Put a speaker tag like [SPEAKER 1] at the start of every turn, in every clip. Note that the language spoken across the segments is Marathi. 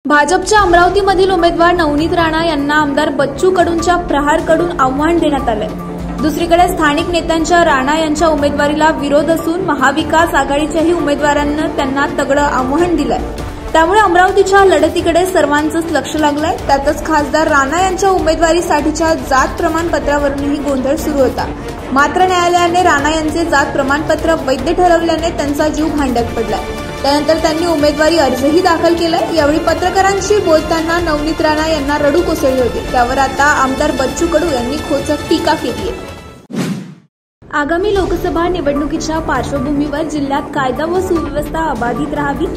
[SPEAKER 1] भाजपच्या अमरावतीमधील उमेदवार नवनीत राणा यांना आमदार बच्चू कडूंच्या प्रहारकडून आव्हान देण्यात आले। दुसरीकडे स्थानिक नेत्यांच्या राणा यांच्या उमेदवारीला विरोध असून महाविकास आघाडीच्याही उमेदवारांनी त्यांना तगडं आव्हान दिलंय। त्यामुळे अमरावतीच्या लढतीकडे सर्वांचंच लक्ष लागलंय। त्यातच खासदार राणा यांच्या उमेदवारीसाठीच्या जात प्रमाणपत्रावरूनही गोंधळ सुरू होता। मात्र न्यायालयाने राणा यांचे जात प्रमाणपत्र वैध ठरवल्याने त्यांचा जीव भांड्यात पडलाय। त्यानंतर त्यांनी उमेदवारी अर्जही दाखल केलाय। यावेळी पत्रकारांशी बोलताना नवनीत राणा यांना रडू कोसळले होते। त्यावर आता आमदार बच्चू कडू यांनी खोचक टीका केली आहे। आगामी लोकसभा निवडणुकीच्या पार्श्वभूमीवर जिल्ह्यात कायदा व सुव्यवस्था अबाधित राहावी,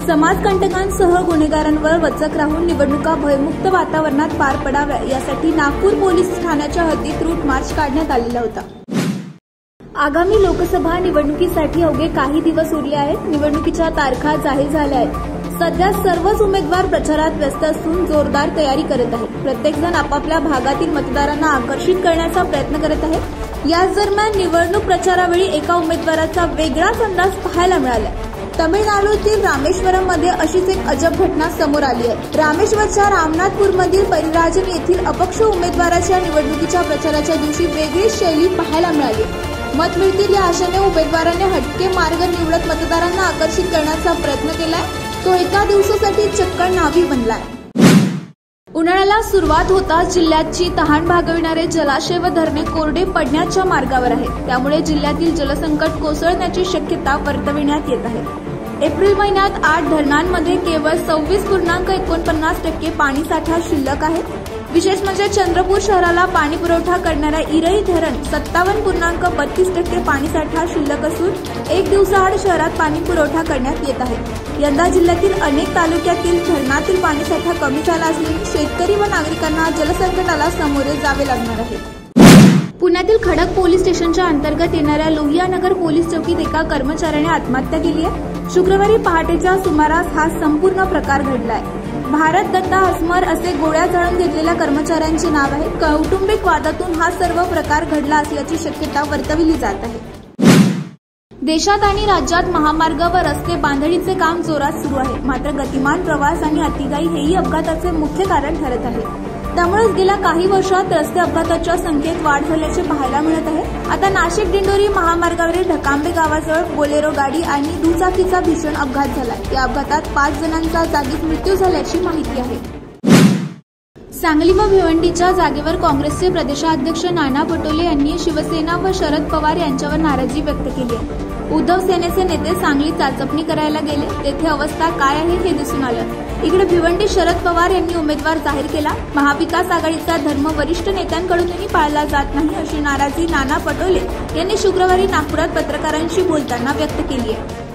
[SPEAKER 1] समाजकंटकांसह गुन्हेगारांवर वचक राहून निवडणुका भयमुक्त वातावरणात पार पडाव्या यासाठी नागपूर पोलीस ठाण्याच्या हद्दीत रूट मार्च काढण्यात आलेला होता। आगामी लोकसभा निवडणुकीसाठी अवघे काही दिवस उरले आहेत। निवडणुकीच्या तारखा जाहीर झाल्या आहेत। सध्या सर्वच उमेदवार प्रचारात व्यस्त असून जोरदार तयारी करत आहेत। प्रत्येकजण आपापल्या भागातील मतदारांना आकर्षित करण्याचा प्रयत्न करत आहे। याच दरम्यान निवडणूक प्रचारावेळी एका उमेदवाराचा वेगळाच अंदाज पाहायला मिळाला। तमिळनाडूतील रामेश्वरममध्ये अशीच एक अजब घटना समोर आली आहे। रामेश्वरच्या रामनाथपूरमधील परिराजन येथील अपक्ष उमेदवाराच्या निवडणुकीच्या प्रचाराच्या दिवशी वेगळीच शैली पाहायला मिळाली। मत मिळतील या आशेने उमेदवाराने हटके मार्ग निवडत मतदारांना आकर्षित करण्याचा प्रयत्न केलाय। तो एका दिवसासाठी चक्क नावी बनलाय। उन्हाळ्याला सुरुवात होताच जिल्ह्याची तहान भागविणारे जलाशय व धरणे कोरडे पडण्याच्या मार्गावर आहेत। त्यामुळे जिल्ह्यातील जलसंकट कोसळण्याची शक्यता वर्तविण्यात येत आहे। एप्रिल महिन्यात 8 धरणांमध्ये केवळ 26.49% पाणीसाठा शिल्लक आहे। विशेष म्हणजे चंद्रपूर शहराला पाणी पुरवठा करणाऱ्या इरई धरण 57.32% पाणीसाठा शिल्लक असून एक दिवसाआड शहरात पाणी पुरवठा करण्यात येत आहे। यंदा जिल्ह्यातील अनेक तालुक्यातील धरणातील पाणीसाठा कमी झाला असल्याने शेतकरी व नागरिकांना जलसंकटाला सामोरे जावे लागणार आहे। पुण्यातील खडक पोलीस स्टेशनच्या अंतर्गत येणाऱ्या लोहियानगर पोलीस चौकीत एका कर्मचाऱ्याने आत्महत्या केली आहे। शुक्रवारी पहाटेच्या सुमारास हा संपूर्ण प्रकार घडलाय। भारत दत्ता हसमर असे गोळ्या झाडून घेतलेल्या कर्मचाऱ्यांचे नाव आहे। कौटुंबिक वादातून हा सर्व प्रकार घडला असल्याची शक्यता वर्तविली जात आहे। देशात आणि राज्यात महामार्ग व रस्ते बांधणीचे काम जोरात सुरू आहे। मात्र गतिमान प्रवास आणि अतिघाई हेही अपघाताचे मुख्य कारण ठरत आहे। त्यामुळेच गेल्या काही वर्षात रस्ते अपघाताच्या संख्येत वाढ झाल्याचे पाहायला मिळत आहे। आता नाशिक दिंडोरी महामार्गावरील ढकांबे गावाजवळ बोलेरो गाडी आणि दुचाकीचा भीषण अपघात झालाय। या अपघातात 5 जणांचा जागीच मृत्यू झाल्याची माहिती आहे। सांगली व भिवंडीच्या जागेवर काँग्रेसचे प्रदेशाध्यक्ष नाना पटोले यांनी शिवसेना व शरद पवार यांच्यावर नाराजी व्यक्त केली आहे। उद्धव सेनेचे नेते सांगलीत चाचपणी करायला गेले, तेथे अवस्था काय आहे हे दिसून आलं। इकडे भिवंडी शरद पवार यांनी उमेदवार जाहीर केला। महाविकास आघाडीचा धर्म वरिष्ठ नेत्यांकडूनही पाळला जात नाही अशी नाराजी नाना पटोले यांनी शुक्रवारी नागपुरात पत्रकारांशी बोलताना व्यक्त केली आहे।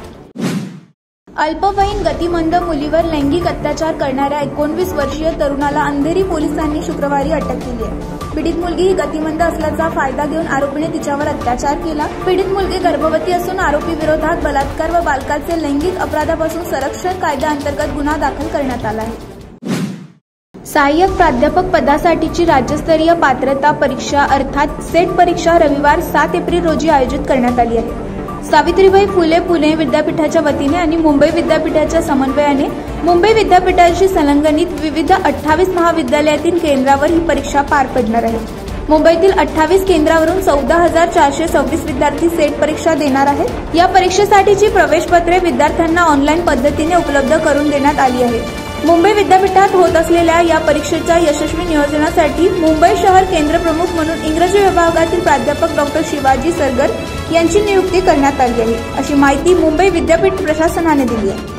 [SPEAKER 1] अल्पवयीन गतिमंद मुलीवर लैंगिक अत्याचार करणाऱ्या 19 वर्षीय तरुणाला अंधेरी पोलिसांनी शुक्रवारी अटक केली आहे। पीडित मुलगी ही गतिमंद असल्याचा फायदा घेऊन आरोपीने तिच्यावर अत्याचार केला। पीडित मुलगी गर्भवती असून आरोपी विरोधात बलात्कार व बालकाचे लैंगिक अपराधापासून संरक्षण कायद्याअंतर्गत गुन्हा दाखल करण्यात आला आहे। सहाय्यक प्राध्यापक पदासाठीची राज्यस्तरीय पात्रता परीक्षा अर्थात सेट परीक्षा रविवार 7 एप्रिल रोजी आयोजित करण्यात आली आहे। सावित्रीबाई फुले पुणे विद्यापीठाच्या वतीने आणि मुंबई विद्यापीठाच्या समन्वयाने मुंबई विद्यापीठाशी संलग्नित विविध 28 महाविद्यालयातील केंद्रावर ही परीक्षा पार पडणार आहे। मुंबईतील 28 केंद्रावरून 14,426 विद्यार्थी सेट परीक्षा देणार आहेत। या परीक्षेसाठीची प्रवेशपत्रे विद्यार्थ्यांना ऑनलाईन पद्धतीने उपलब्ध करून देण्यात आली आहे। मुंबई विद्यापीठात होत असलेल्या या परीक्षेच्या यशस्वी नियोजनासाठी मुंबई शहर केंद्र प्रमुख म्हणून इंग्रजी विभागातील प्राध्यापक डॉ. शिवाजी सरगर यांची नियुक्ती करण्यात आली आहे, अशी माहिती मुंबई विद्यापीठ प्रशासनाने दिली आहे।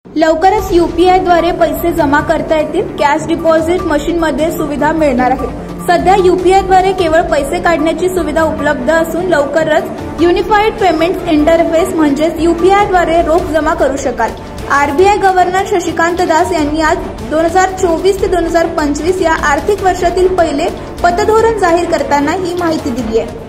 [SPEAKER 1] लवकरच यूपीआयद्वारे पैसे जमा करता येतील। कॅश डिपॉझिट मशीनमध्ये सुविधा मिळणार आहे। सध्या यूपीआयद्वारे केवळ पैसे काढण्याची सुविधा उपलब्ध असून लवकरच युनिफाईड पेमेंट्स इंटरफेस म्हणजेच यूपीआयद्वारे रोख जमा करू शकाल। आरबीआय गव्हर्नर शशिकांत दास यांनी आज 2024 ते 2025 या आर्थिक वर्षातील पहिले पतधोरण जाहीर करताना ही माहिती दिली आहे।